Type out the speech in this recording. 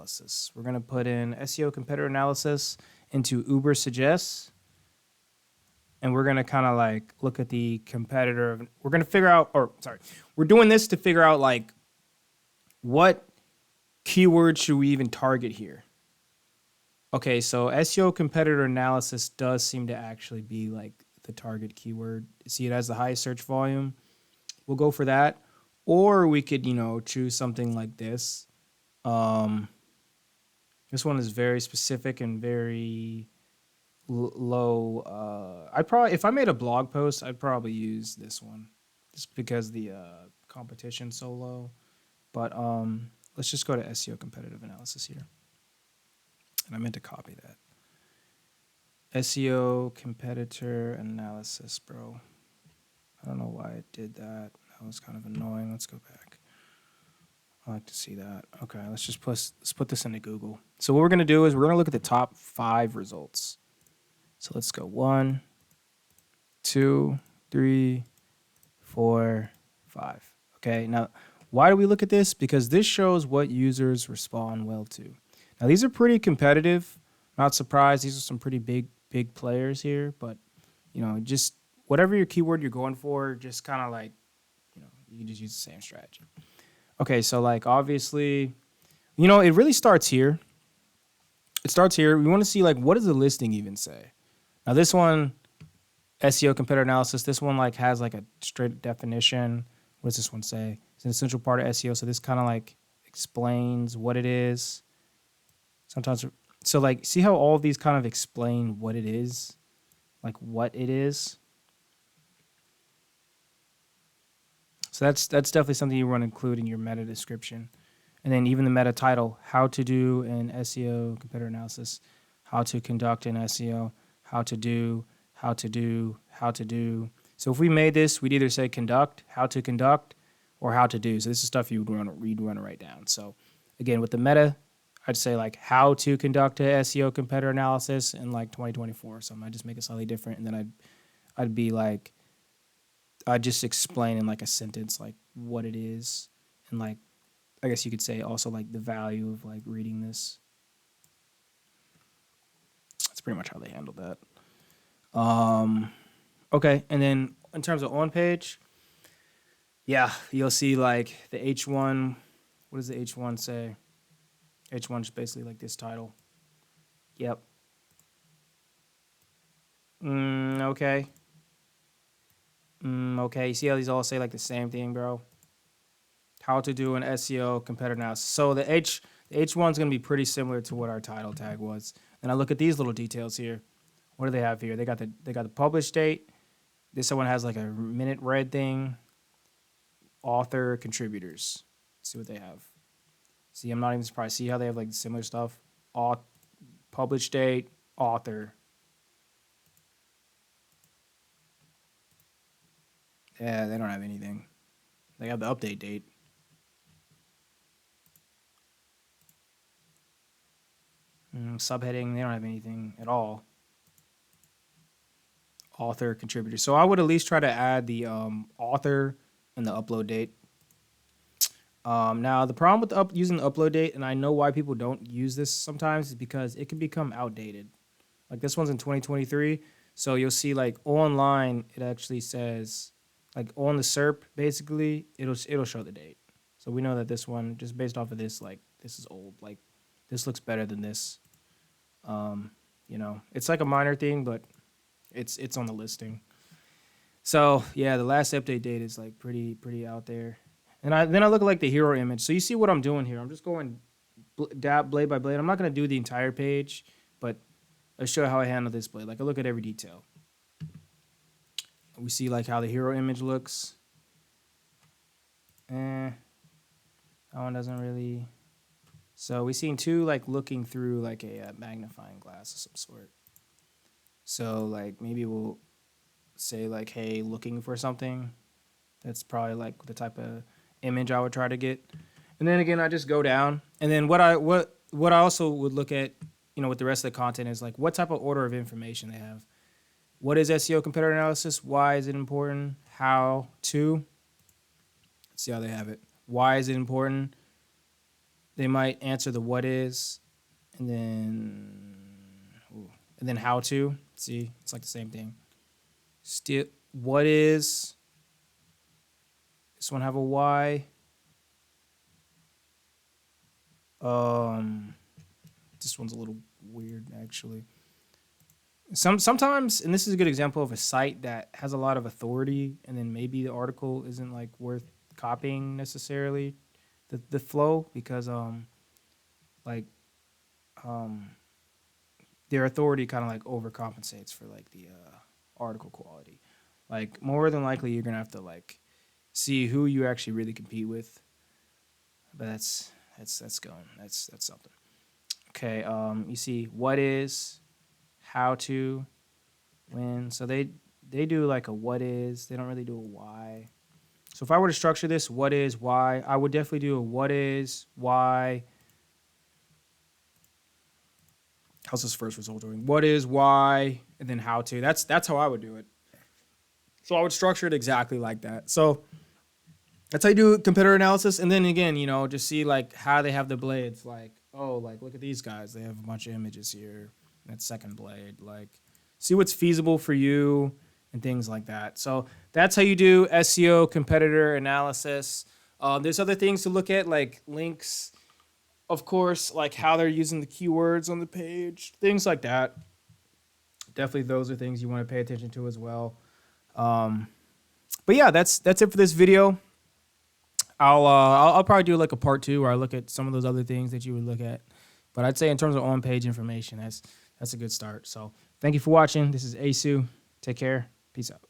analysis. We're going to put in SEO competitor analysis into Ubersuggest. And we're going to kind of like look at the competitor. We're going to figure out, we're doing this to figure out like what keyword should we even target here? Okay, so SEO competitor analysis does seem to actually be like the target keyword. See, it has the highest search volume. We'll go for that. Or we could, choose something like this. This one is very specific and very low. If I made a blog post, I'd probably use this one just because the competition's so low. But let's just go to SEO competitive analysis here. And I meant to copy that. SEO competitor analysis, bro. I don't know why it did that. That was kind of annoying. Let's go back. I like to see that. Okay, let's put this into Google. So what we're going to do is we're going to look at the top 5 results. So let's go 1, 2, 3, 4, 5. Okay, now why do we look at this? Because this shows what users respond well to. Now these are pretty competitive. Not surprised. These are some pretty big players here. But, just whatever your keyword you're going for, just kind of like, you can just use the same strategy. Okay, so like obviously, it really starts here. It starts here. We want to see like what does the listing even say? Now this one, SEO competitor analysis, this one like has like a straight definition. What does this one say? It's an essential part of SEO. So this kind of like explains what it is. Sometimes, so like see how all of these kind of explain what it is? Like what it is. So that's definitely something you want to include in your meta description. And then even the meta title, how to do an SEO competitor analysis, how to conduct an SEO, how to do. So if we made this, we'd either say conduct, how to conduct, or how to do. So this is stuff you would want to write down. So again, with the meta, I'd say like how to conduct a SEO competitor analysis in like 2024. So I might just make it slightly different. And then I'd be like, I'd just explain in like a sentence like what it is, and like I guess you could say also like the value of like reading this. That's pretty much how they handled that. Okay, and then in terms of on page, yeah, you'll see like the H1. What does the H1 say? H1 is basically like this title. Yep. Okay. Okay, you see how these all say like the same thing, bro? How to do an SEO competitor analysis. So the H1 is going to be pretty similar to what our title tag was. And I look at these little details here. What do they have here? They got the published date. This one has like a minute read thing. Author, contributors. Let's see what they have. See, I'm not even surprised. See how they have like similar stuff? Published date, author. Yeah, they don't have anything. They have the update date. Subheading, they don't have anything at all. Author, contributor. So I would at least try to add the author and the upload date. Now, the problem with using the upload date, and I know why people don't use this sometimes, is because it can become outdated. Like this one's in 2023. So you'll see like online, it actually says, like on the SERP, basically, it'll show the date. So we know that this one, just based off of this, like this is old. Like this looks better than this. It's like a minor thing, but it's on the listing. So yeah, the last update date is like pretty out there. And then I look at like the hero image. So you see what I'm doing here. I'm just going blade by blade. I'm not going to do the entire page, but I'll show you how I handle this blade. Like I look at every detail. We see like how the hero image looks. That one doesn't really. So we seen two like looking through like a magnifying glass of some sort. So like maybe we'll say like, hey, looking for something. That's probably like the type of image I would try to get. And then again, I just go down. And then what I also would look at, with the rest of the content is like what type of order of information they have. What is SEO competitor analysis? Why is it important? How to? Let's see how they have it. Why is it important? they might answer the what is, and then how to. See, it's like the same thing. Still, what is? This one have a why. This one's a little weird actually. Sometimes, and this is a good example of a site that has a lot of authority, and then maybe the article isn't like worth copying necessarily, the flow, because like their authority kind of like overcompensates for like the article quality. Like more than likely, you're gonna have to like see who you actually really compete with. But that's something. Okay, you see what is, how to, when. So they do like a what is. They don't really do a why. So if I were to structure this, what is, why, I would definitely do a what is, why. How's this first result doing? What is, why, and then how to. That's how I would do it. So I would structure it exactly like that. So that's how you do competitor analysis. And then again, just see like how they have the blades. Like, oh, like look at these guys. They have a bunch of images here. That second blade. Like, see what's feasible for you and things like that. So that's how you do SEO competitor analysis. There's other things to look at, like links, of course, like how they're using the keywords on the page, things like that. Definitely, those are things you want to pay attention to as well. But yeah, that's it for this video. I'll probably do like a part 2 where I look at some of those other things that you would look at. But I'd say in terms of on-page information, that's a good start. So thank you for watching. This is Asu. Take care. Peace out.